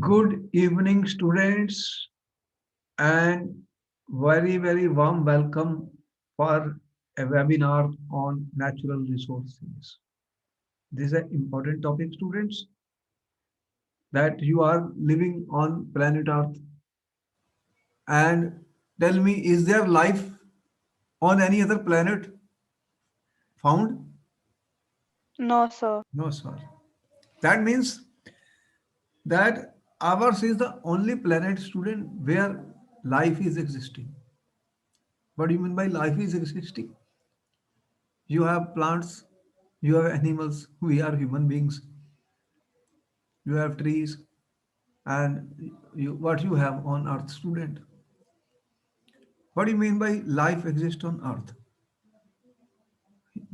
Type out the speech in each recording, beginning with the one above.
Good evening, students, and very warm welcome for a webinar on natural resources. This is an important topic, students, that you are living on planet Earth. And tell me, is there life on any other planet found? No, sir. No, sir. That means that ours is the only planet, student, where life is existing. What do you mean by life is existing? You have plants, you have animals, we are human beings, you have trees, and what you have on earth, student. What do you mean by life exists on earth?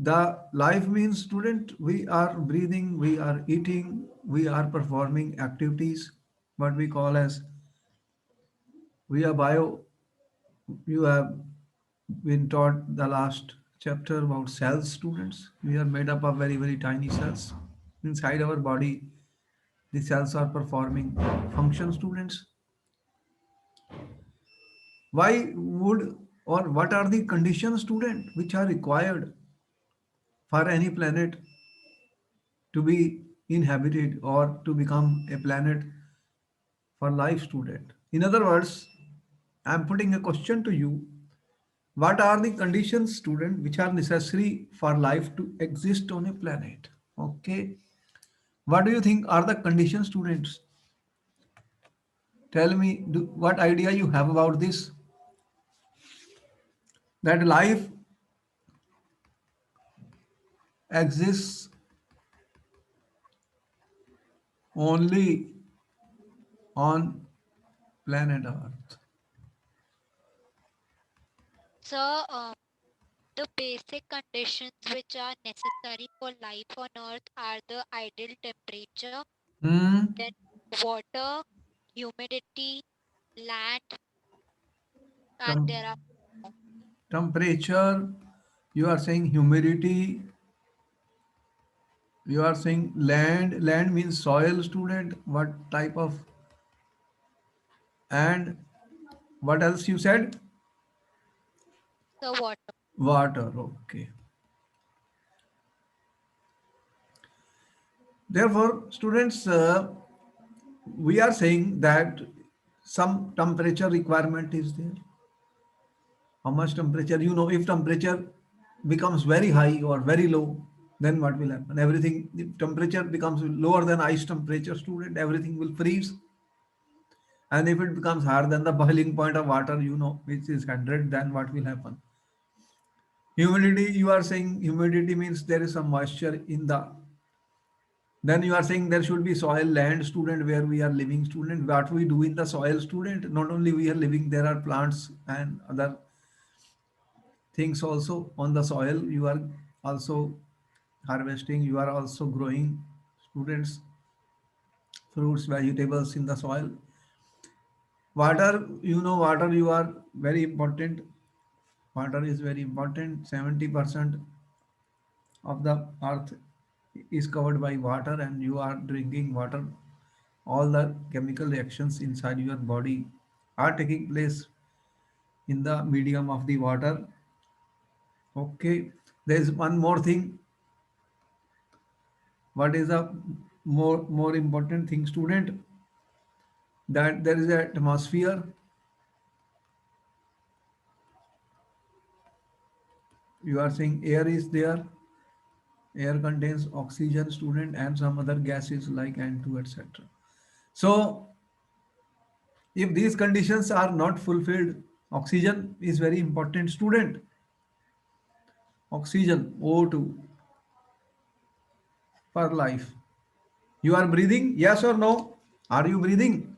The life means, student, we are breathing, we are eating, we are performing activities, what we call as we are bio. You have been taught the last chapter about cells, students. We are made up of very tiny cells inside our body. The cells are performing function, students. Why would or what are the conditions, student, which are required for any planet to be inhabited or to become a planet for life, student? In other words, I am putting a question to you. What are the conditions, student, which are necessary for life to exist on a planet? Okay. What do you think are the conditions, students? Tell me what idea you have about this. That life exists only on planet Earth. So, the basic conditions which are necessary for life on Earth are the ideal temperature, Hmm. then water, humidity, land, and Tem- there are more. temperature, you are saying humidity, you are saying land. Land means soil, student. What type of, and what else you said? So water. Water. Okay. Therefore, students, we are saying that some temperature requirement is there. How much temperature? You know, if temperature becomes very high or very low, then what will happen? Everything, if temperature becomes lower than ice temperature, student, everything will freeze. And if it becomes higher than the boiling point of water, you know, which is 100, then what will happen? Humidity, you are saying humidity means there is some moisture in the, then you are saying there should be soil, land, student, where we are living, student. What we do in the soil, student, not only we are living, there are plants and other things also on the soil. You are also harvesting, you are also growing, students, fruits, vegetables in the soil. Water, you know, water, you are very important. Water is very important. 70% of the earth is covered by water, and you are drinking water. All the chemical reactions inside your body are taking place in the medium of the water. Okay, there is one more thing. What is the more important thing, student? That there is an atmosphere. You are saying air is there. Air contains oxygen, student, and some other gases like N2, etc. So if these conditions are not fulfilled, oxygen is very important, student. Oxygen, O2, for life. You are breathing? Yes or no? Are you breathing?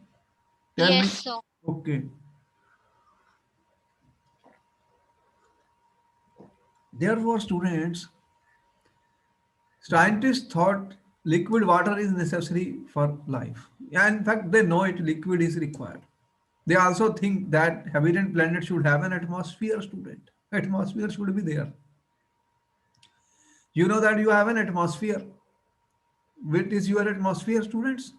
Tell Yes, me. so Okay. Therefore, students, scientists thought liquid water is necessary for life. Yeah, in fact, they know it, liquid is required. They also think that habitable planet should have an atmosphere, student. Atmosphere should be there. You know that you have an atmosphere. What is your atmosphere, students?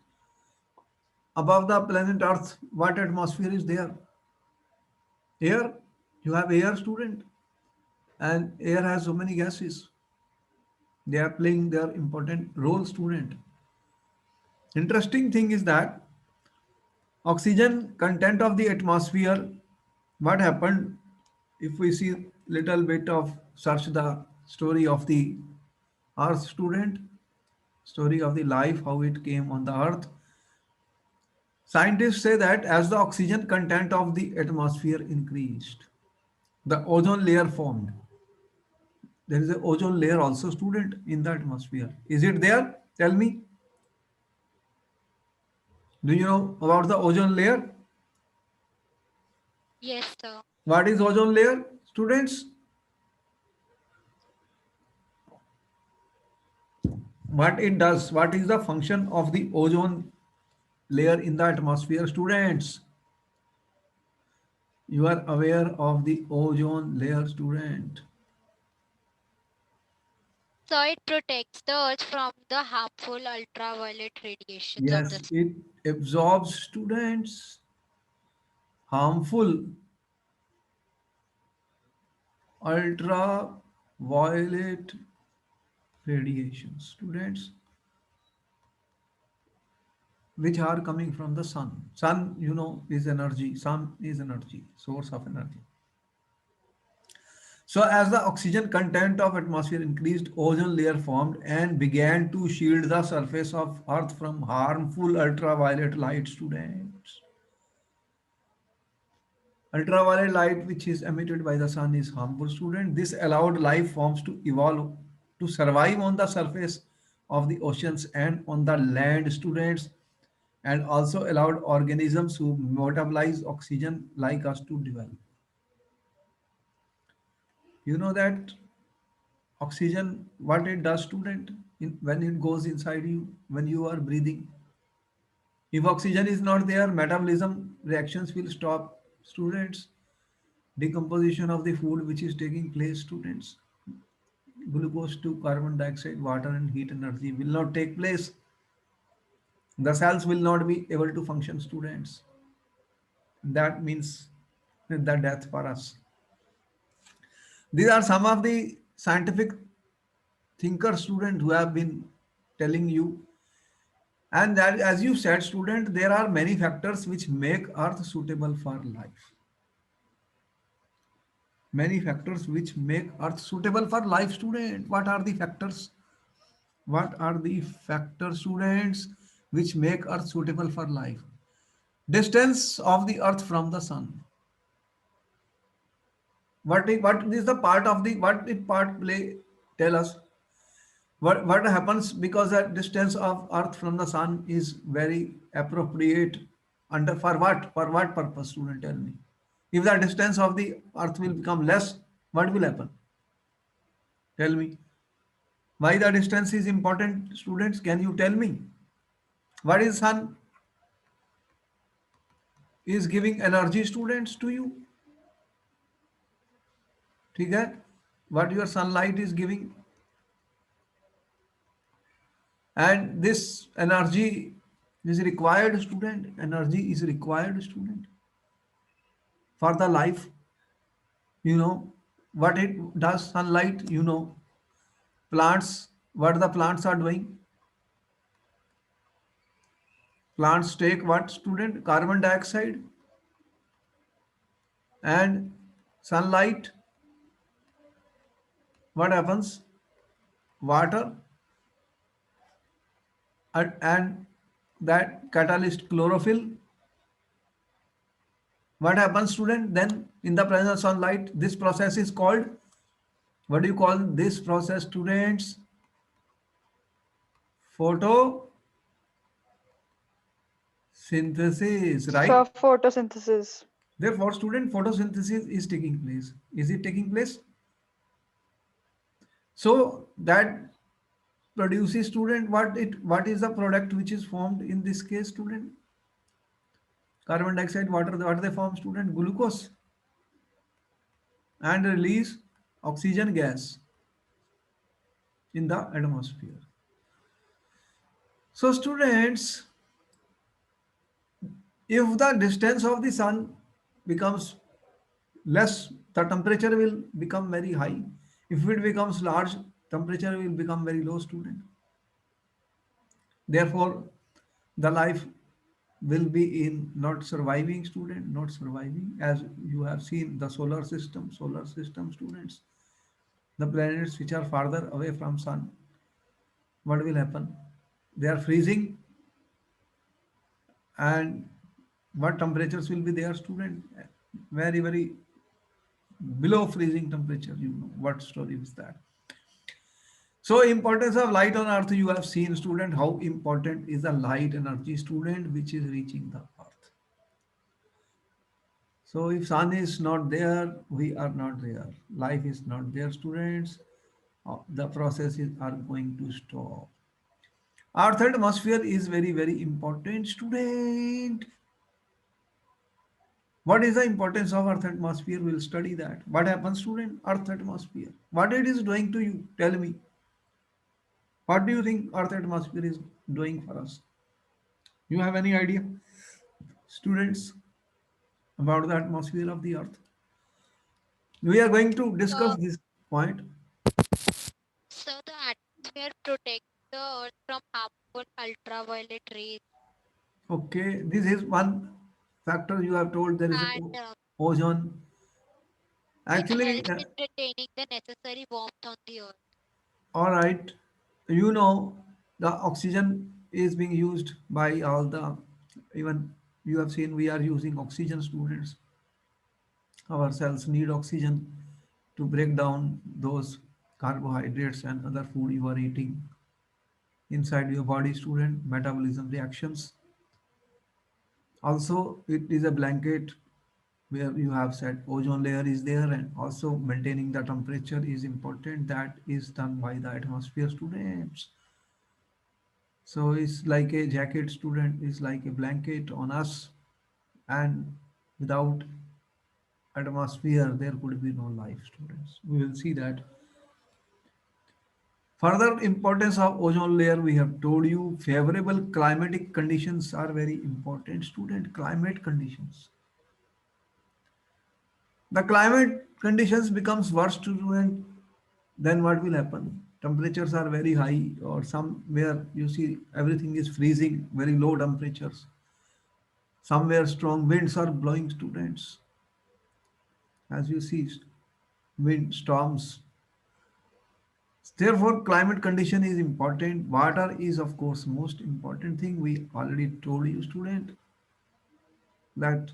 Above the planet Earth, what atmosphere is there? Air. You have air, student, and air has so many gases. They are playing their important role, student. Interesting thing is that oxygen content of the atmosphere, what happened if we see little bit of search the story of the earth, student, story of the life, how it came on the earth. Scientists say that as the oxygen content of the atmosphere increased, the ozone layer formed. There is a ozone layer also, student, in the atmosphere. Is it there? Tell me. Do you know about the ozone layer? Yes, sir. What is ozone layer, students? What it does? What is the function of the ozone layer in the atmosphere, students? You are aware of the ozone layer, student? So it protects the earth from the harmful ultraviolet radiations of the Yes, sun. it absorbs, students, harmful ultraviolet radiation, students, which are coming from the sun. Sun, you know, is energy. Sun is energy, source of energy. So as the oxygen content of atmosphere increased, ozone layer formed and began to shield the surface of earth from harmful ultraviolet light, students. Ultraviolet light which is emitted by the sun is harmful, student. This allowed life forms to evolve to survive on the surface of the oceans and on the land, students, and also allowed organisms who metabolize oxygen like us to develop. You know that oxygen, what it does, student, when it goes inside you, when you are breathing. If oxygen is not there, metabolism reactions will stop, students. Decomposition of the food which is taking place, students. Glucose to carbon dioxide, water and heat energy will not take place. The cells will not be able to function, students. That means the death for us. These are some of the scientific thinkers, student, who have been telling you. And that, as you said, student, there are many factors which make Earth suitable for life. Many factors which make Earth suitable for life, student. What are the factors? What are the factors, students, which make Earth suitable for life? Distance of the Earth from the Sun. What is the part of the what it part play? Tell us. What happens because the distance of Earth from the Sun is very appropriate under for what purpose, student, tell me. If the distance of the Earth will become less, what will happen? Tell me. Why the distance is important, students? Can you tell me? What is Sun is giving energy, students, to you? ठीक है? What your sunlight is giving, and this energy is required, student. Energy is required, student, for the life. You know what it does, sunlight, you know, plants, what the plants are doing. Plants take what, student? Carbon dioxide and sunlight. What happens? Water and that catalyst chlorophyll. What happens, student? Then in the presence of sunlight, this process is called, what do you call this process, students? Photosynthesis, right? So photosynthesis. Therefore, student, photosynthesis is taking place. Is it taking place? So that produces, student, what is the product which is formed in this case, student? Carbon dioxide, water, what they form, student? Glucose, and release oxygen gas in the atmosphere. So students, If the distance of the sun becomes less, the temperature will become very high. If it becomes large, temperature will become very low, student. Therefore, the life will be in not surviving, student, not surviving. As you have seen the solar system students, the planets which are farther away from sun, what will happen? They are freezing, and what temperatures will be there, student? Very, very below freezing temperature. You know what story is that? So importance of light on earth, you have seen, student, how important is the light energy, student, which is reaching the earth. So if sun is not there, we are not there. Life is not there, students. The processes are going to stop. Earth atmosphere is very, very important, student. What is the importance of earth atmosphere? We'll study that. What happens, student? Earth atmosphere. What it is doing to you? Tell me. What do you think earth atmosphere is doing for us? You have any idea, students, about the atmosphere of the earth? We are going to discuss Uh, this point. so the atmosphere protects the earth from harmful ultraviolet rays Okay, this is one factor you have told. There is a and ozone. it Actually, helps in retaining the necessary warmth on the earth. all right, you know, the oxygen is being used by all the, even you have seen we are using oxygen, students. Our cells need oxygen to break down those carbohydrates and other food you are eating inside your body, student. Metabolism reactions. Also, it is a blanket where you have said ozone layer is there, and also maintaining the temperature is important. That is done by the atmosphere, students. So it's like a jacket, student, is like a blanket on us, and without atmosphere there could be no life, students. We will see that. Further importance of ozone layer, we have told you. Favorable climatic conditions are very important, student. Climate conditions. The climate conditions becomes worse, student, then what will happen? Temperatures are very high, or somewhere you see everything is freezing, very low temperatures. Somewhere strong winds are blowing, students. As you see, wind storms. Therefore, climate condition is important. Water is, of course, most important thing. We already told you, student, that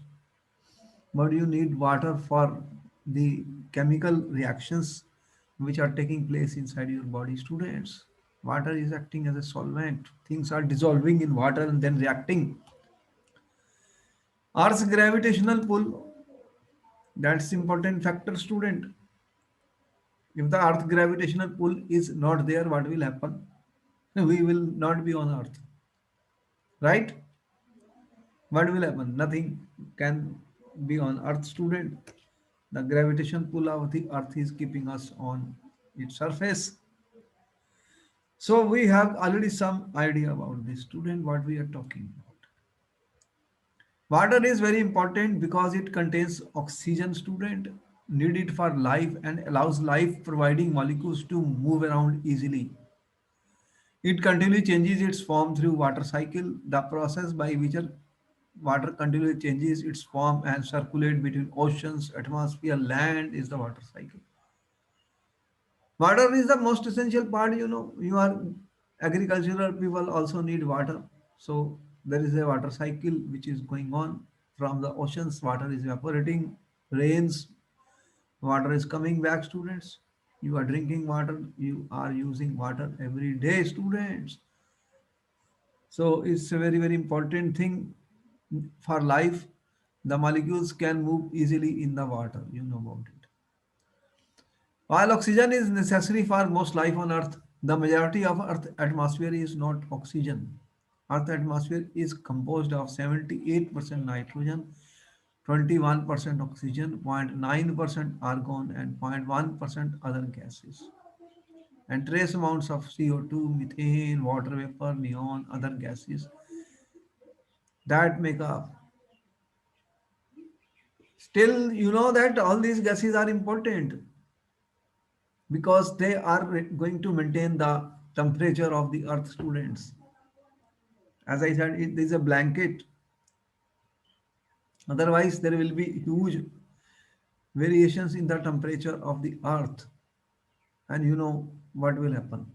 but you need water for the chemical reactions which are taking place inside your body, students. Water is acting as a solvent. Things are dissolving in water and then reacting. Earth's gravitational pull, that's important factor, student. If the earth gravitational pull is not there, what will happen? We will not be on earth, right? What will happen? Nothing can be on earth, student. The gravitational pull of the earth is keeping us on its surface. So we have already some idea about this, student, what we are talking about. Water is very important because it contains oxygen, student, needed for life and allows life providing molecules to move around easily. It continually changes its form through water cycle, the process by which water continually changes its form and circulate between oceans, atmosphere, land is the water cycle. Water is the most essential part, you know. You are agricultural people also need water. So there is a water cycle which is going on from the oceans. Water is evaporating, rains, water is coming back, students. You are drinking water, you are using water every day, students. So it's a very, very important thing for life. The molecules can move easily in the water, you know about it. While oxygen is necessary for most life on Earth, the majority of Earth atmosphere is not oxygen. Earth atmosphere is composed of 78% nitrogen, 21% oxygen, 0.9% argon, and 0.1% other gases, and trace amounts of CO2, methane, water vapor, neon, other gases that make up. Still, you know that all these gases are important because they are going to maintain the temperature of the earth, students. As I said, it is a blanket. Otherwise, there will be huge variations in the temperature of the earth. And you know what will happen.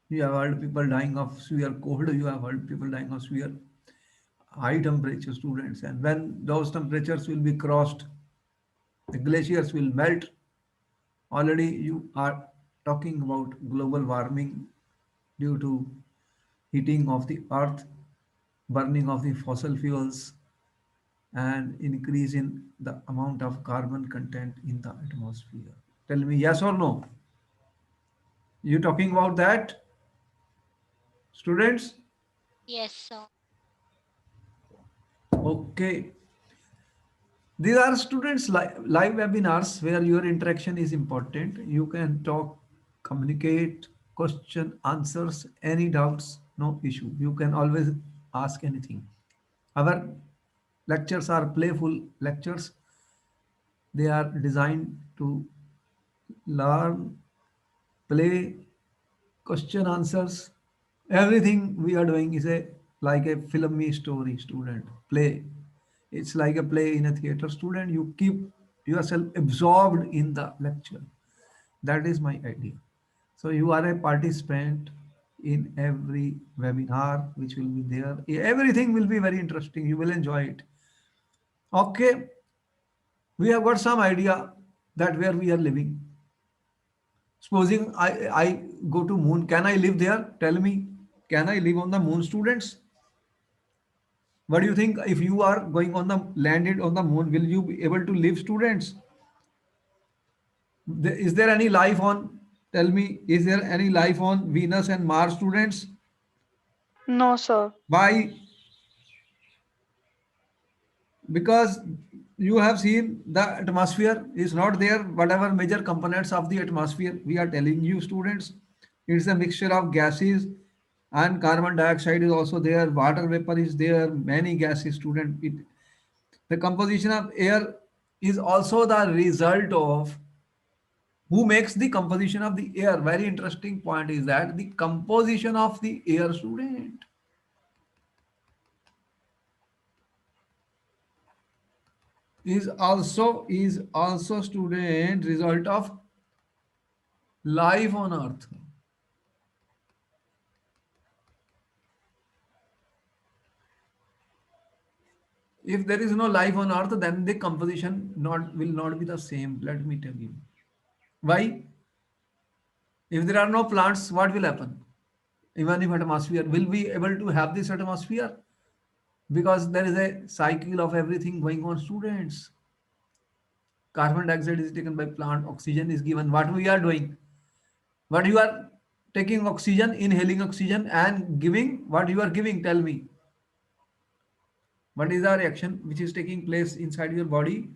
You have heard people dying of severe cold. You have heard people dying of severe high temperature, students. And when those temperatures will be crossed, the glaciers will melt. Already you are talking about global warming due to heating of the earth, burning of the fossil fuels, and increase in the amount of carbon content in the atmosphere. Tell me yes or no. You talking about that, students? Yes, sir. Okay. These are students live webinars where your interaction is important. You can talk, communicate, question, answers, any doubts, no issue. You can always ask anything. Our lectures are playful lectures. They are designed to learn, play, question answers. Everything we are doing is a like a filmy story, student. Play. It's like a play in a theater, student. You keep yourself absorbed in the lecture. That is my idea. So you are a participant in every webinar which will be there. Everything will be very interesting. You will enjoy it. Okay, we have got some idea that where we are living. Supposing I go to moon, can I live there? Tell me, can I live on the moon, students? What do you think? If you are going on the landed on the moon, will you be able to live, students? Is there any life on? Tell me, is there any life on Venus and Mars, students? No, sir. Why? Because you have seen the atmosphere is not there. Whatever major components of the atmosphere we are telling you, students, it's a mixture of gases, and carbon dioxide is also there, water vapor is there, many gases, student. The composition of air is also the result of who makes the composition of the air. Very interesting point is that the composition of the air, student, is also student result of life on earth. If there is no life on earth, then the composition not will not be the same. Let me tell you why. If there are no plants, what will happen? Even if atmosphere, will we able to have this atmosphere? Because there is a cycle of everything going on, students. Carbon dioxide is taken by plant, oxygen is given. What we are doing? What you are taking oxygen, inhaling oxygen, and giving what you are giving? Tell me. What is the reaction which is taking place inside your body?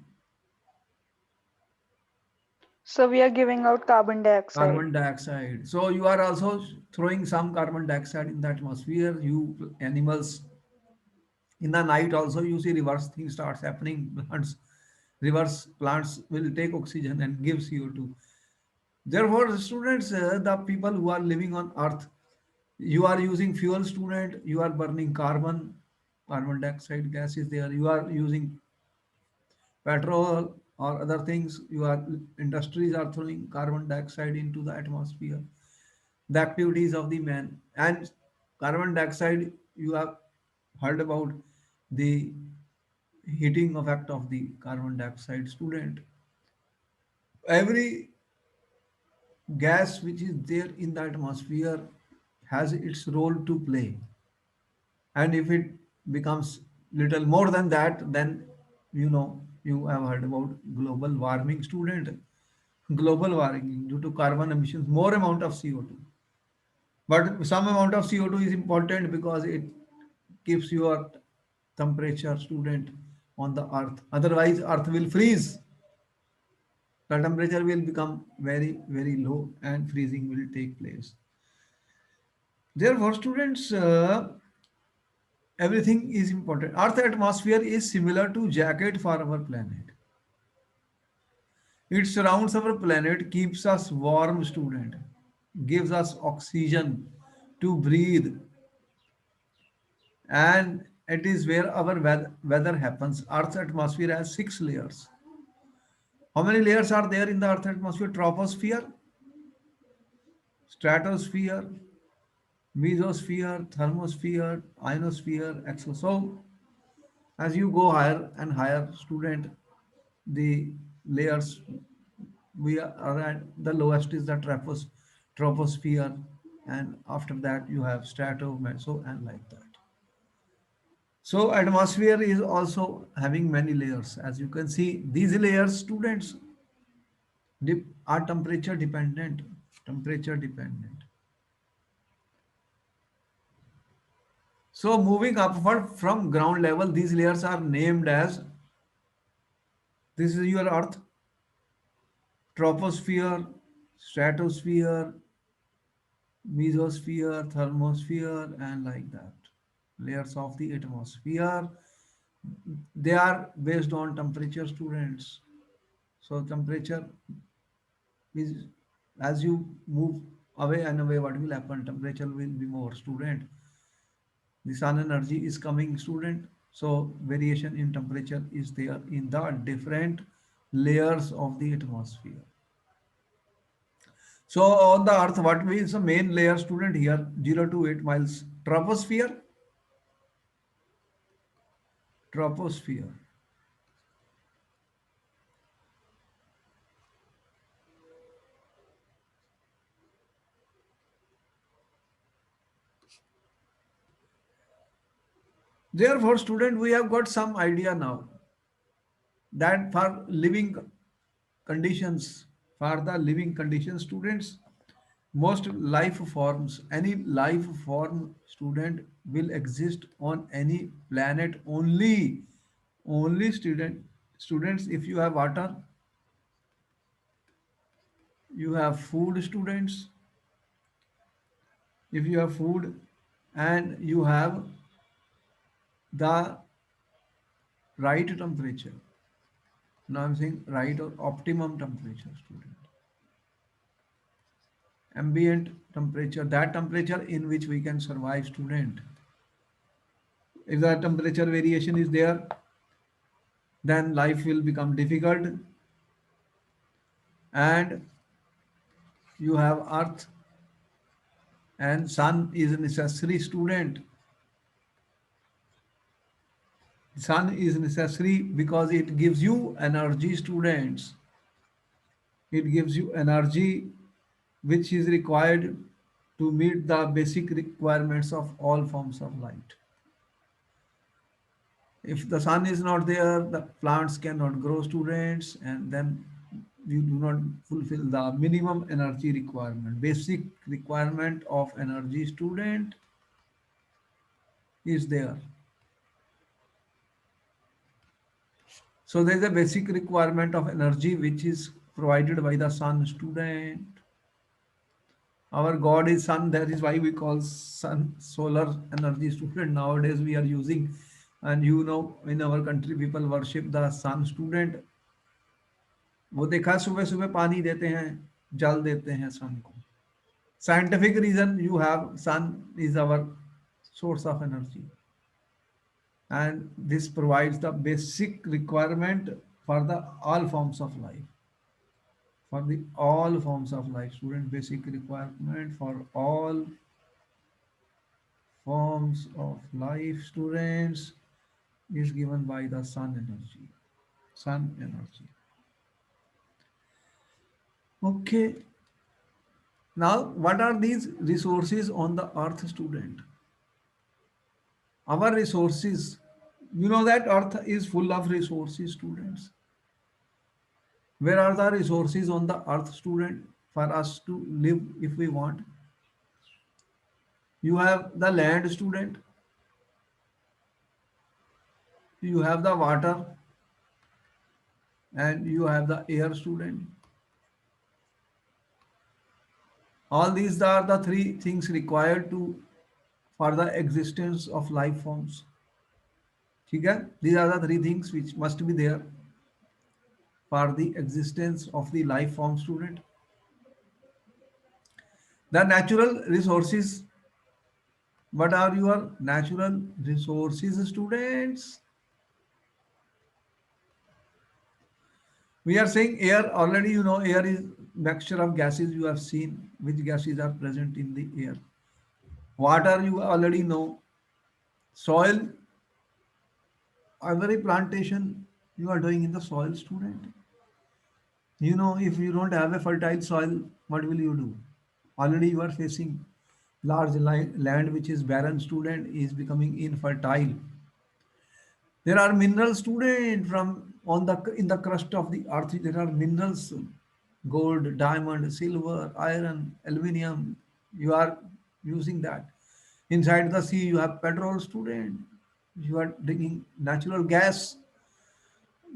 So we are giving out carbon dioxide. Carbon dioxide. So you are also throwing some carbon dioxide in the atmosphere. You animals in the night also you see reverse thing starts happening. Plants will take oxygen and give CO2. Therefore, students, the people who are living on Earth, you are using fuel, student. You are burning carbon dioxide gas is there. You are using petrol or other things. Industries are throwing carbon dioxide into the atmosphere. The activities of the man and carbon dioxide, you have heard about the heating effect of the carbon dioxide, student. Every gas which is there in the atmosphere has its role to play, and if it becomes little more than that, then you have heard about global warming, student. Global warming due to carbon emissions, more amount of CO2. But some amount of CO2 is important because it keeps your temperature, student, on the earth. Otherwise, earth will freeze. The temperature will become very, very low and freezing will take place. Therefore, students, everything is important. Earth atmosphere is similar to jacket for our planet. It surrounds our planet, keeps us warm, student, gives us oxygen to breathe, and it is where our weather happens. Earth's atmosphere has 6 layers. How many layers are there in the Earth atmosphere? Troposphere, stratosphere, mesosphere, thermosphere, ionosphere, exosphere. So as you go higher and higher, student, the layers we are at the lowest is the troposphere, and after that you have strato, meso, and like that. So atmosphere is also having many layers. As you can see, these layers, students, are temperature dependent. Temperature dependent. So moving upward from ground level, these layers are named as, this is your Earth, troposphere, stratosphere, mesosphere, thermosphere, and like that. Layers of the atmosphere. They are based on temperature, students. So temperature is, as you move away and away, what will happen? Temperature will be more, student. The sun energy is coming, student. So variation in temperature is there in the different layers of the atmosphere. So on the earth, what is the main layer, student, here? 0 to 8 miles. Troposphere. Troposphere. Therefore, student, we have got some idea now that for living conditions, for the living conditions, students, most life forms, any life form, student, will exist on any planet only, students, if you have water, you have food, students, if you have food, and you have the right temperature. Now I'm saying right or optimum temperature, student. Ambient temperature, that temperature in which we can survive, student. If the temperature variation is there, then life will become difficult, and you have earth and sun is necessary, student. Sun is necessary because it gives you energy, students. It gives you energy which is required to meet the basic requirements of all forms of light. If the sun is not there, the plants cannot grow, students, and then you do not fulfill the minimum energy requirement. Basic requirement of energy, student, is there. So there is a basic requirement of energy which is provided by the sun, student. Our God is sun, that is why we call sun solar energy, student. Nowadays we are using, and you know, in our country people worship the sun, student. वो देखा, सुबह सुबह पानी देते हैं, जल देते हैं सन को. Scientific reason, you have sun is our source of energy, and this provides the basic requirement for the all forms of life. For the all forms of life, student, basic requirement for all forms of life, students, is given by the sun energy. Sun energy. Okay. Now, what are these resources on the earth, student? Our resources, you know that earth is full of resources, students. Where are the resources on the earth, student, for us to live if we want? You have the land, student. You have the water, and you have the air, student. All these are the three things required to for the existence of life forms. Okay? These are the three things which must be there for the existence of the life form, student. The natural resources. What are your natural resources, students? We are saying air. Already you know air is mixture of gases. You have seen which gases are present in the air. Water you already know. Soil, every plantation you are doing in the soil, student. You know, if you don't have a fertile soil, what will you do? Already you are facing large land which is barren, student, is becoming infertile. There are minerals, student, from on the in the crust of the earth. There are minerals, gold, diamond, silver, iron, aluminium. You are using that. Inside the sea, you have petrol, student. You are digging natural gas.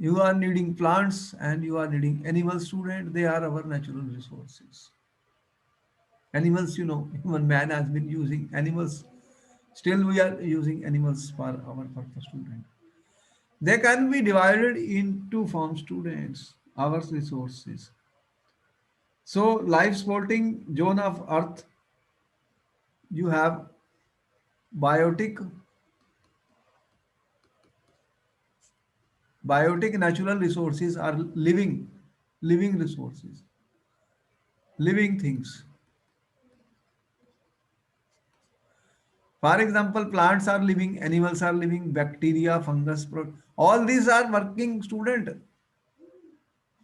You are needing plants and you are needing animals, student. They are our natural resources. Animals, you know, human man has been using animals. Still, we are using animals for our purpose, student. They can be divided into forms, students, our resources. So, life supporting zone of Earth, you have biotic, biotic natural resources are living resources, living things. For example, plants are living, animals are living, bacteria, fungus, all these are working, student.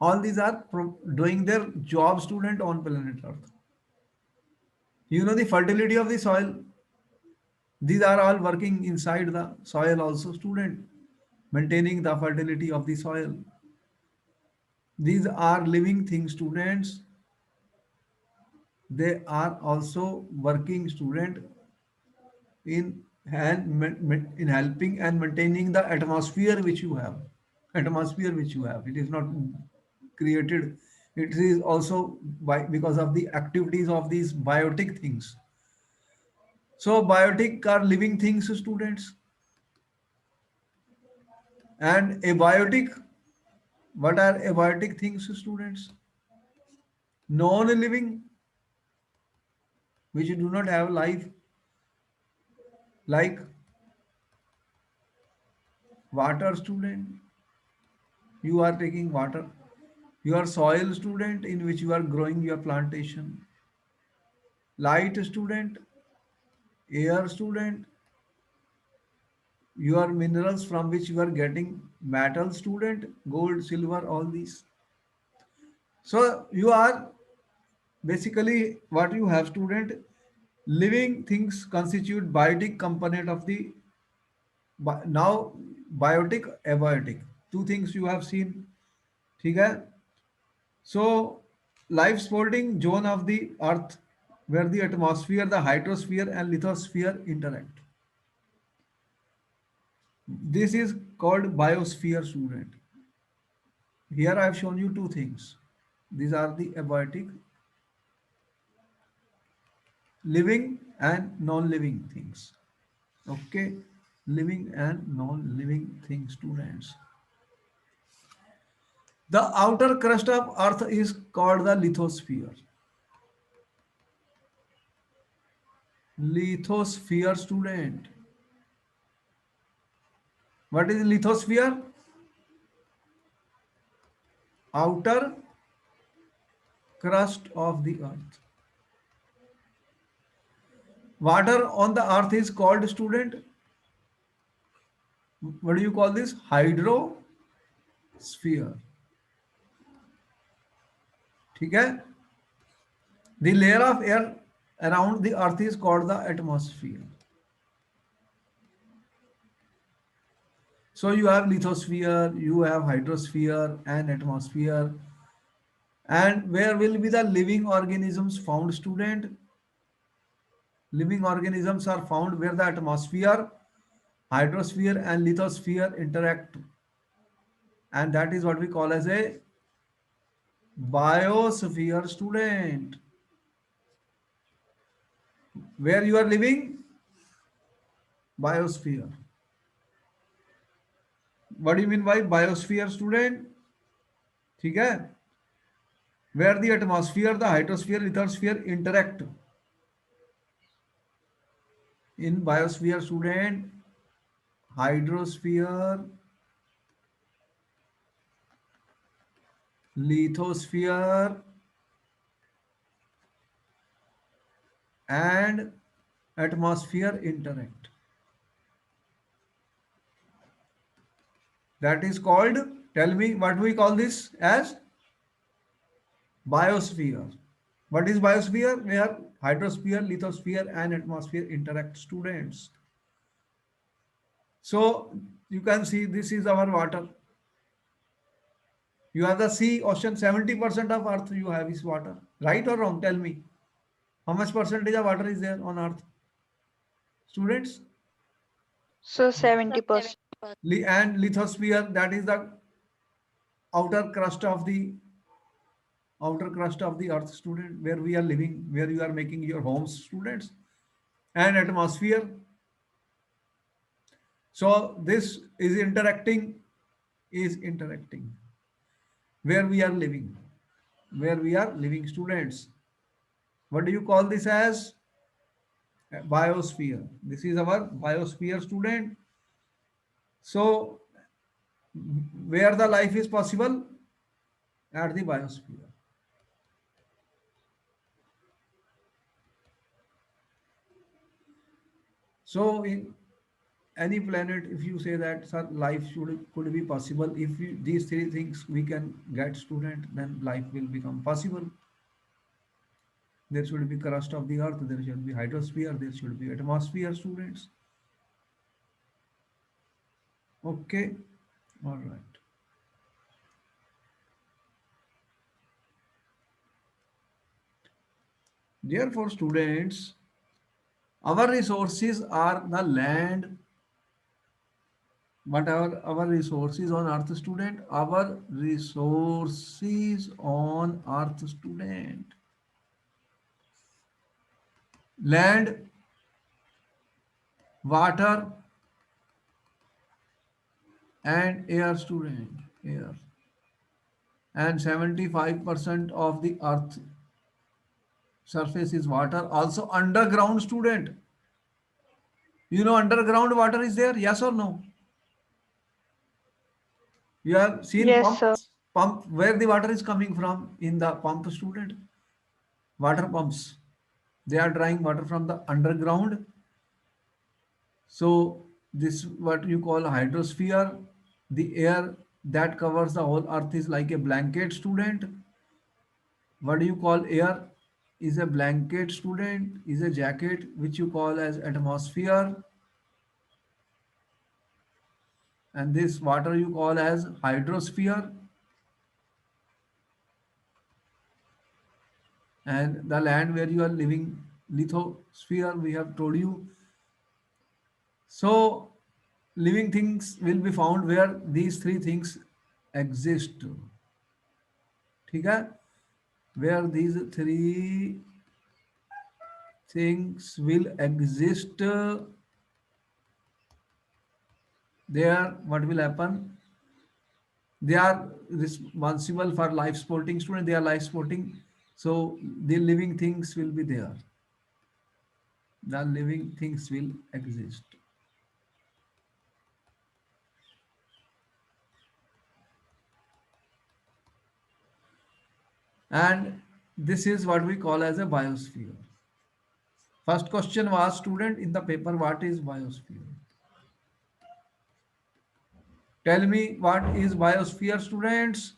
All these are doing their job, student, on planet Earth. You know the fertility of the soil. These are all working inside the soil also, student, maintaining the fertility of the soil. These are living things, students. They are also working, student, in in helping and maintaining the atmosphere which you have. Atmosphere which you have. It is not created. It is also by because of the activities of these biotic things. So biotic are living things, students. And abiotic, what are abiotic things, students? Non-living, which do not have life, like water, student. You are taking water. Your soil, student, in which you are growing your plantation. Light, student. Air, student. Your minerals from which you are getting metal, student. Gold, silver, all these. So you are basically what you have, student. Living things constitute biotic component of the now biotic, abiotic. Two things you have seen. ठीक है? So life supporting zone of the earth where the atmosphere, the hydrosphere and lithosphere interact. This is called biosphere, student. Here I have shown you two things. These are the abiotic, living and non-living things. Okay, living and non-living things, students. The outer crust of earth is called the lithosphere. Lithosphere, student. What is lithosphere? Outer crust of the earth. Water on the earth is called, student, what do you call this? Hydrosphere. ठीक है? The layer of air around the earth is called the atmosphere. So you have lithosphere, you have hydrosphere and atmosphere. And where will be the living organisms found, student? Living organisms are found where the atmosphere, hydrosphere and lithosphere interact. And that is what we call as a biosphere, student. Where you are living? Biosphere. What do you mean by biosphere, student? ठीक है, where the atmosphere, the hydrosphere, lithosphere interact. In biosphere, student, hydrosphere, lithosphere and atmosphere interact. That is called, tell me what we call this as biosphere. What is biosphere? Where hydrosphere, lithosphere and atmosphere interact, students. So you can see this is our water. You have the sea, ocean, 70% of earth you have is water. Right or wrong? Tell me. How much percentage of water is there on earth? Students? So Sir, 70%. 70%. And lithosphere, that is the outer crust of the earth, student, where we are living, where you are making your homes, students. And atmosphere. So this is interacting, where we are living, students. What do you call this as? Biosphere. This is our biosphere, student. So where the life is possible? At the biosphere. So in any planet, if you say that sir, life could be possible, if these three things we can get, student, then life will become possible. There should be crust of the earth, there should be hydrosphere, there should be atmosphere, students. Okay, all right. Therefore, students, our resources are the land. What are our resources on earth, student? Our resources on earth, student. Land, water, and air, student. Air. And 75% of the earth surface is water. Also underground, student. You know underground water is there, yes or no? You have seen Yes, sir. pump where the water is coming from in the pump, student. Water pumps. They are drawing water from the underground. So this what you call hydrosphere. The air that covers the whole earth is like a blanket, student. What do you call air? Is a blanket, student, is a jacket which you call as atmosphere. And this water you call as hydrosphere. And the land where you are living, lithosphere, we have told you. So living things will be found where these three things exist. ठीक है? Where these three things will exist, there what will happen? They are responsible for life supporting, student. They are life supporting. So the living things will be there. The living things will exist. And this is what we call as a biosphere. First question was, student, in the paper, what is biosphere? Tell me what is biosphere, students?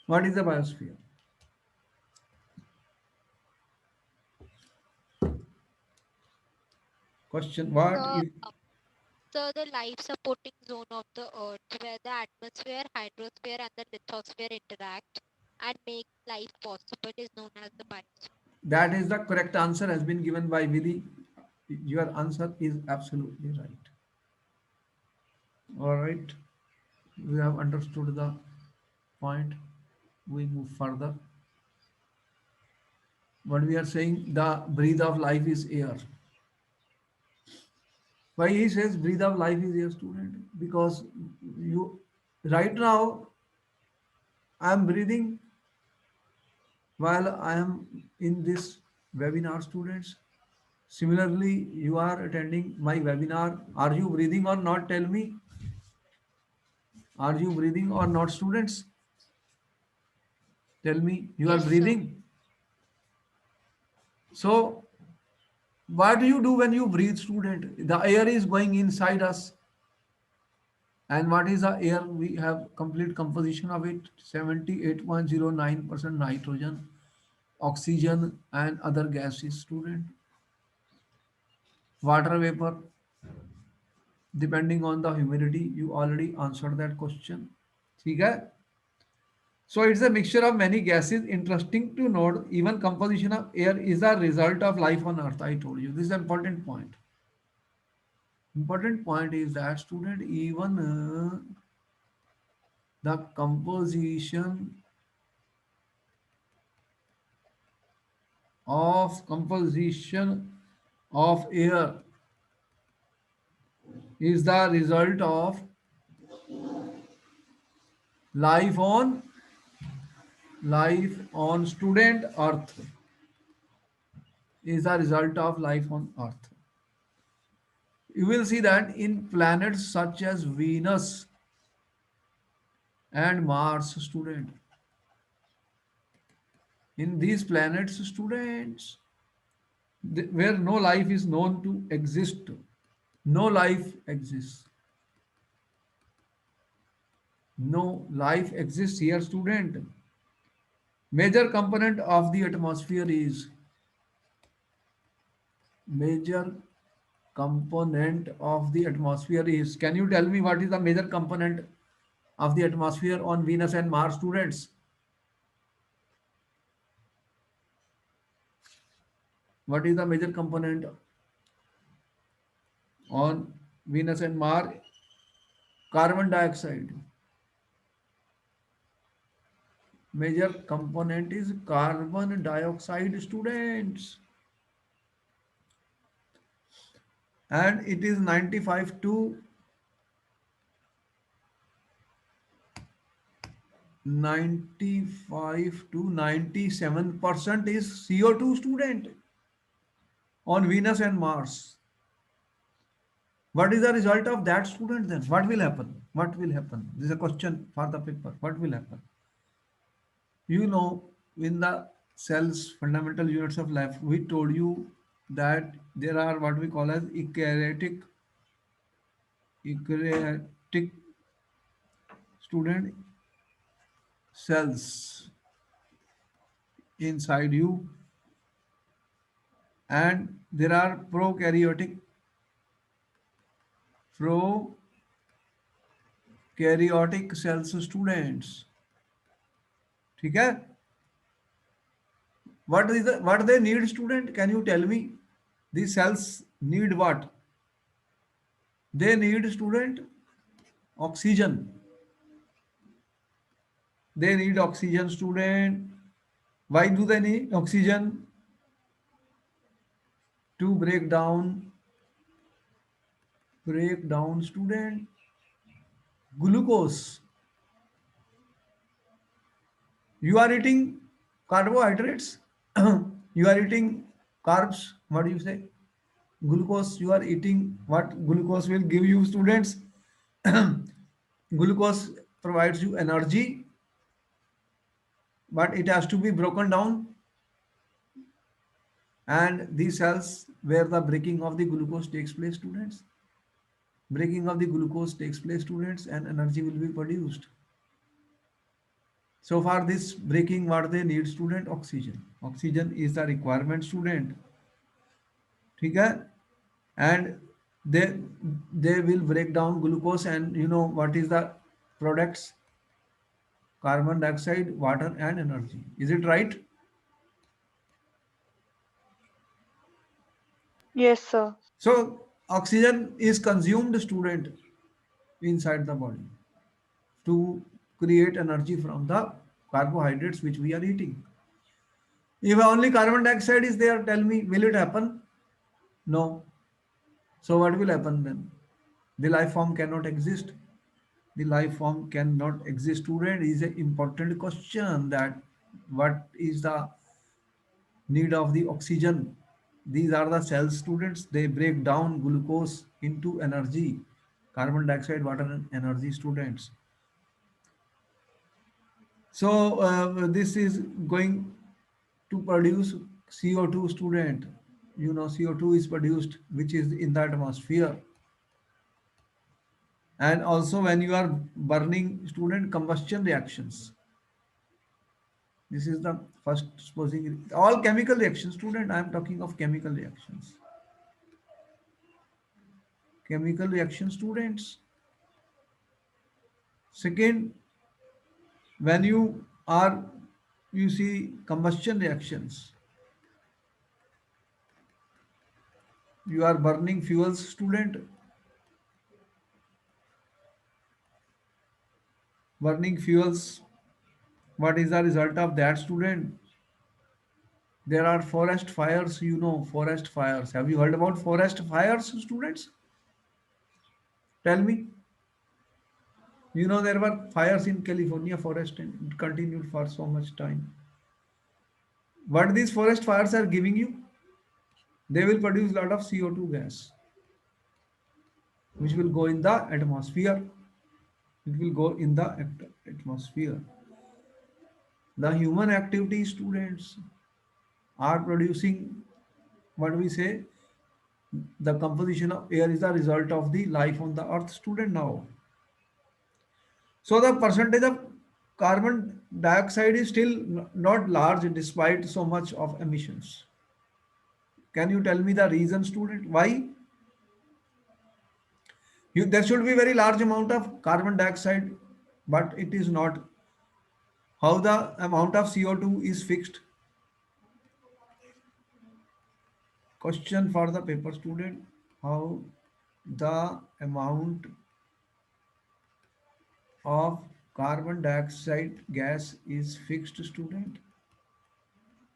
What is the biosphere? Question, what So, is? so the life supporting zone of the earth where the atmosphere, hydrosphere and the lithosphere interact and make life possible is known as the biosphere. That is the correct answer has been given by Vidhi. Your answer is absolutely right. All right. We have understood the point. We move further. What we are saying, the breath of life is air. Why he says breathe of life is here, student? Because you right now I am breathing while I am in this webinar, students. Similarly, you are attending my webinar. Are you breathing or not? Tell me. Are you breathing or not, students? Tell me. You are Yes, sir. breathing. So, what do you do when you breathe, student? The air is going inside us. And what is the air? We have complete composition of it 78.09% nitrogen, oxygen, and other gases, student. Water vapor, depending on the humidity. You already answered that question. ठीक है? So it's a mixture of many gases. Interesting to note, even composition of air is a result of life on Earth. I told you. This is an important point. Important point is that, student, even the composition of air is the result of life on student Earth, is the result of life on Earth. You will see that in planets such as Venus and Mars, student, in these planets, students, where no life is known to exist, no life exists, no life exists here, student. Major component of the atmosphere is major component of the atmosphere is, can you tell me what is the major component of the atmosphere on Venus and Mars, students? What is the major component on Venus and Mars? Carbon dioxide. Major component is carbon dioxide, students. And it is 95 to 97% is CO2, student, on Venus and Mars. What is the result of that, student? Then what will happen? What will happen? This is a question for the paper. What will happen? You know, in the cells fundamental units of life, we told you that there are what we call as eukaryotic student cells inside you, and there are prokaryotic cells, students. ठीक है? What they need, student? Can you tell me? These cells need what? They need, student, oxygen. They need oxygen, student. Why do they need oxygen? To break down, student, glucose. You are eating carbohydrates. You are eating carbs. What do you say? Glucose. You are eating what glucose will give you, students? Glucose provides you energy, but it has to be broken down. And these cells where the breaking of the glucose takes place, students. Breaking of the glucose takes place, students, and energy will be produced. So for this breaking, what they need, student? Oxygen. Oxygen is the requirement, student. ठीक है? And they will break down glucose, and you know what is the products? Carbon dioxide, water, and energy. Is it right? Yes, sir. So oxygen is consumed, student, inside the body to create energy from the carbohydrates which we are eating. If only carbon dioxide is there, tell me, will it happen? No. So what will happen then? The life form cannot exist. The life form cannot exist. Student, is an important question that what is the need of the oxygen? These are the cells, students. They break down glucose into energy, carbon dioxide, water, and energy, students. So this is going to produce CO2, student. You know, CO2 is produced, which is in the atmosphere. And also when you are burning, student, combustion reactions. This is the first supposing all chemical reactions, student. I am talking of chemical reactions. Chemical reaction, students. Second, when you see combustion reactions, you are burning fuels, student. Burning fuels, what is the result of that, student? There are forest fires, you know, forest fires. Have you heard about forest fires, students? Tell me. You know, there were fires in California forest and it continued for so much time. What these forest fires are giving you? They will produce a lot of CO2 gas, which will go in the atmosphere. It will go in the atmosphere. The human activity, students, are producing what we say the composition of air is the result of the life on the earth, student. Now, so the percentage of carbon dioxide is still not large despite so much of emissions. Can you tell me the reason, student? Why? There should be very large amount of carbon dioxide, but it is not. How the amount of CO2 is fixed? Question for the paper, student. How the amount of carbon dioxide gas is fixed, student,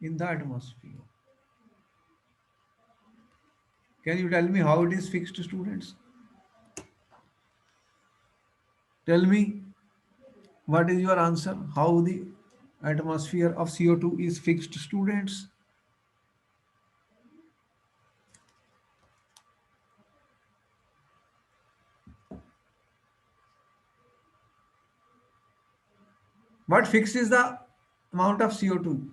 in the atmosphere? Can you tell me how it is fixed, students? Tell me what is your answer? How the atmosphere of CO2 is fixed, students? What fixes the amount of CO2?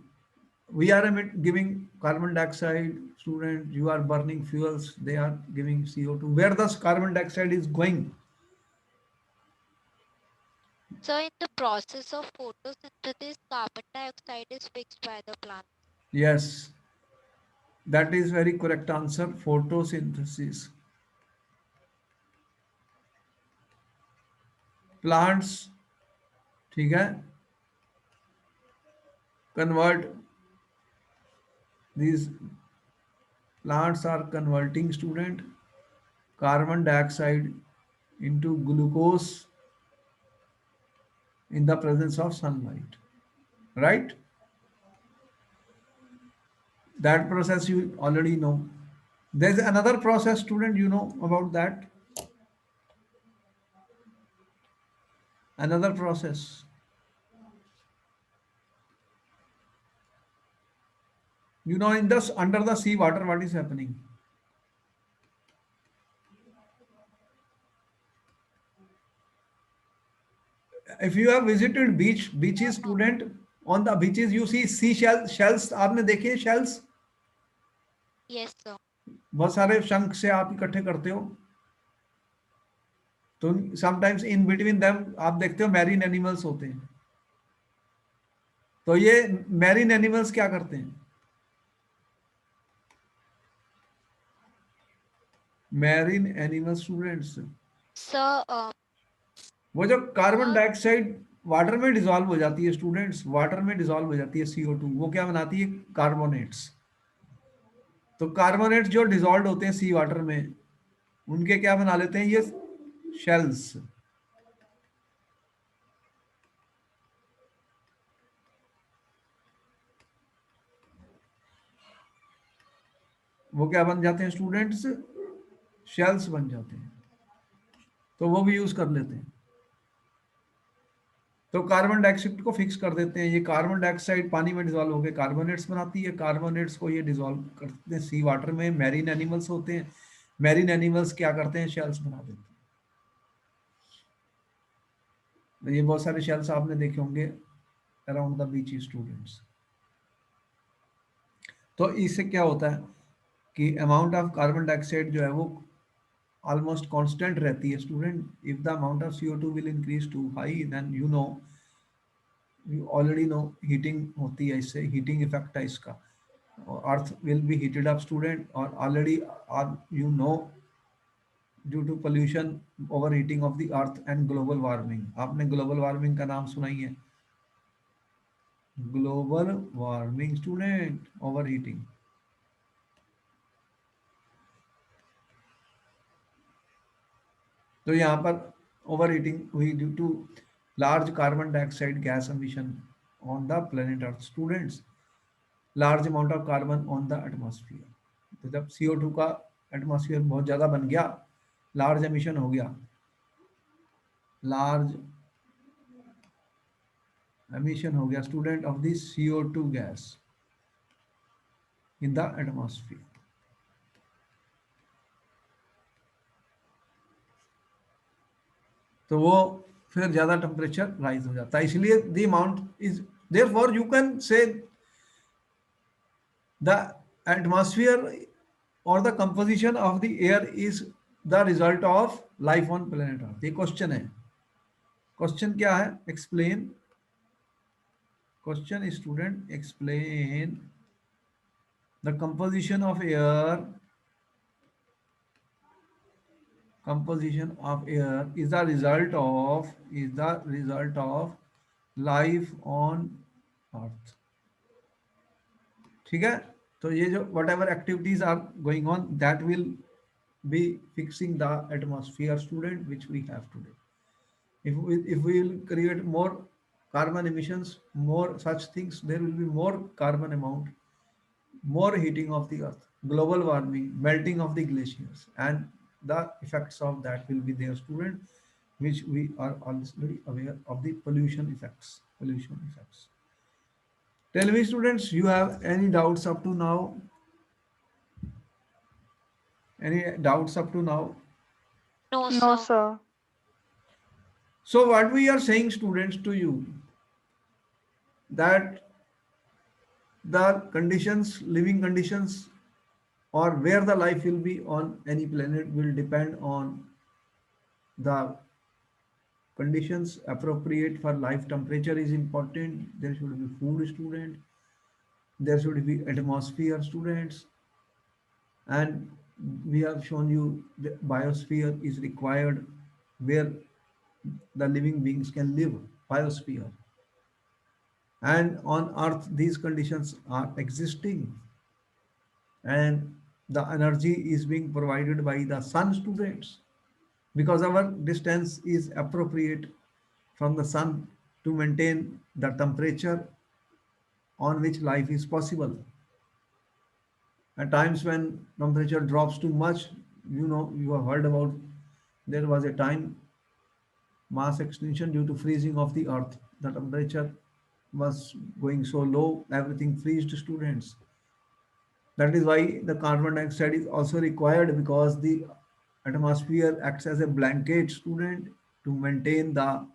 We are giving carbon dioxide, student. You are burning fuels, they are giving CO2. Where does carbon dioxide is going? So in the process of photosynthesis, carbon dioxide is fixed by the plant. Yes, that is very correct answer. Photosynthesis. Plants, ठीक है, convert these plants are converting, student, carbon dioxide into glucose in the presence of sunlight, right? That process you already know. There's another process, student, you know about that. Another process. You know, in this under the sea water, what is happening? If you have visited beaches, student, on the beaches you see shells. आपने देखे shells? Yes, sir. बहुत सारे शंख से आप इकट्ठे करते हो. तो समटाइम्स इन बिटवीन देम आप देखते हो मैरीन एनिमल्स होते हैं. तो ये मैरीन एनिमल्स क्या करते हैं? मैरीन एनिमल, स्टूडेंट्स, So, वो जो कार्बन sir, डाइऑक्साइड वाटर में डिसॉल्व हो जाती है, स्टूडेंट्स, वाटर में डिसॉल्व हो जाती है CO2, वो क्या बनाती है? कार्बोनेट्स. तो कार्बोनेट्स जो डिसॉल्व होते हैं सी वाटर में, उनके क्या बना लेते हैं ये? शेल्स. वो क्या बन जाते हैं, स्टूडेंट्स? शेल्स बन जाते हैं, तो वो भी यूज कर लेते हैं। तो कार्बन डाइऑक्साइड को फिक्स कर देते हैं, ये कार्बन डाइऑक्साइड पानी में डिजोल्व होकर कार्बोनेट्स बनाती है, कार्बोनेट्स को ये डिजोल्व करते हैं सी वाटर में। मैरीन एनिमल्स होते हैं, मैरीन एनिमल्स क्या करते हैं, शेल्स बना देते हैं। तो ये बहुत सारे शेल्स आपने देखे होंगे अराउंड द बीच स्टूडेंट्स। तो इससे क्या होता है कि अमाउंट ऑफ कार्बन डाइऑक्साइड जो है वो ऑलमोस्ट कांस्टेंट रहती है student. If the amount of CO2 will increase to high, then you already know heating होती है, इससे हीटिंग इफेक्ट है इसका। Earth will be heated up student, और already you know due to pollution, over heating of the earth and global warming. आपने global warming का नाम सुना ही है, global warming student, over heating. तो यहाँ पर ओवर हीटिंग हुई due to large carbon dioxide gas emission on the planet earth students, large amount of carbon on the atmosphere. तो जब CO2 का एटमॉस्फेयर बहुत ज़्यादा बन गया, लार्ज एमिशन हो गया, लार्ज एमिशन हो गया student of the CO2 gas in the atmosphere, तो वो फिर ज़्यादा टेम्परेचर राइज हो जाता है। इसलिए the amount is therefore you can say the atmosphere or the composition of the air is the result of life on planet earth। ये question है। क्वेश्चन क्या है, explain, question student explain the composition of air, composition of air is the result of life on earth। ठीक है, तो ये जो whatever activities are going on that will be fixing the atmosphere student which we have today। If we will create more carbon emissions, more such things, there will be more carbon amount, more heating of the earth, global warming, melting of the glaciers, and the effects of that will be there student, which we are already aware of the pollution effects, pollution effects। Tell me students, you have any doubts up to now? Any doubts up to now? No, No, sir. sir. So what we are saying students to you, that the conditions, living conditions, or where the life will be on any planet will depend on the conditions appropriate for life. Temperature is important, there should be food student, there should be atmosphere students, and we have shown you the biosphere is required where the living beings can live, biosphere. And on earth these conditions are existing, and the energy is being provided by the sun students, because our distance is appropriate from the sun to maintain the temperature on which life is possible. At times when temperature drops too much, you have heard about, there was a time mass extinction due to freezing of the earth. The temperature was going so low, everything freezed students. That is why the carbon dioxide is also required, because the atmosphere acts as a blanket student to maintain the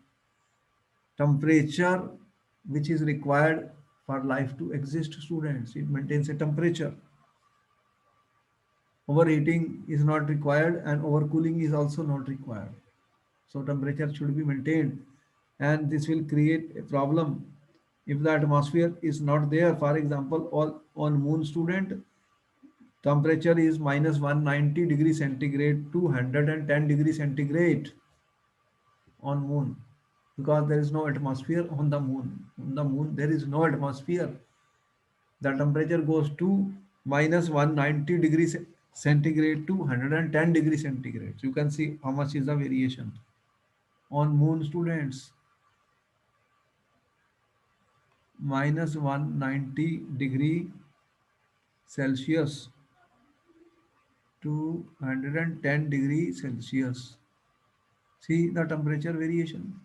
temperature which is required for life to exist students. It maintains a temperature. Overheating is not required and overcooling is also not required. So temperature should be maintained, and this will create a problem if the atmosphere is not there. For example, on moon student, temperature is minus 190 degrees centigrade to 110 degrees centigrade on moon, because there is no atmosphere on the moon. On the moon there is no atmosphere. The temperature goes to minus 190 degrees centigrade to 110 degrees centigrade. So you can see how much is the variation on moon students. Minus 190 degree Celsius 210 degrees Celsius. See the temperature variation.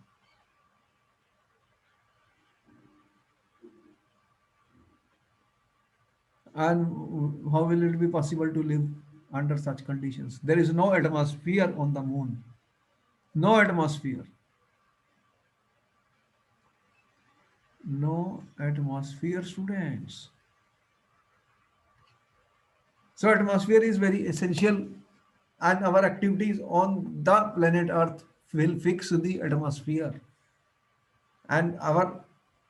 And how will it be possible to live under such conditions? There is no atmosphere on the moon. No atmosphere. No atmosphere, students. So atmosphere is very essential, and our activities on the planet Earth will fix the atmosphere. And our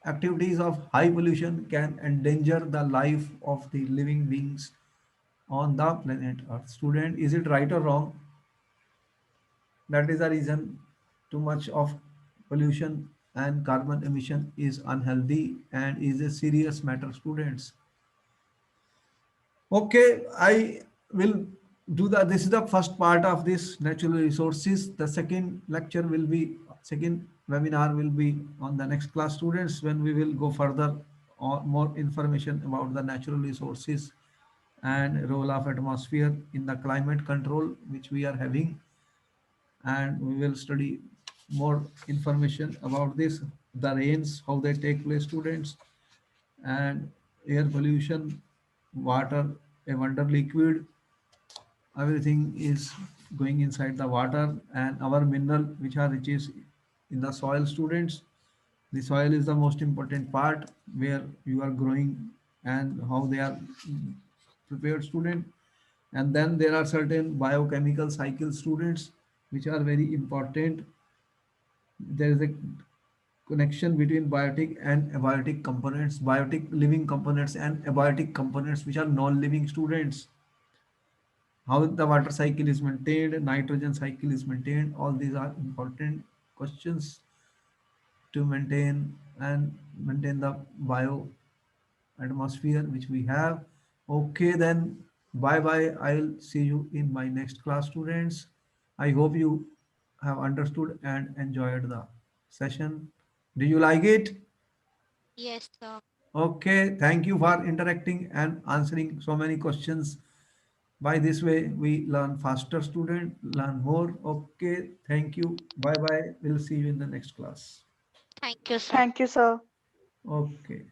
activities of high pollution can endanger the life of the living beings on the planet Earth. Student, is it right or wrong? That is the reason too much of pollution and carbon emission is unhealthy and is a serious matter, students. Okay, I will do the, this is the first part of this natural resources. The second lecture will be, second webinar will be on the next class, students, when we will go further or more information about the natural resources and role of atmosphere in the climate control which we are having, and we will study more information about this, the rains, how they take place, students, and air pollution, water, a wonder liquid, everything is going inside the water, and our mineral which are riches in the soil, students. The soil is the most important part where you are growing and how they are prepared, student. And then there are certain biochemical cycles, students, which are very important. There is a connection between biotic and abiotic components, biotic living components and abiotic components which are non-living, students. How the water cycle is maintained, nitrogen cycle is maintained, all these are important questions to maintain the bio atmosphere which we have. Okay, then bye bye. I'll see you in my next class, students. I hope you have understood and enjoyed the session. Do you like it? Yes, sir. Okay, thank you for interacting and answering so many questions. By this way, we learn faster, student, learn more. Okay, thank you. Bye bye. We'll see you in the next class. Thank you, sir. Thank you, sir. Okay.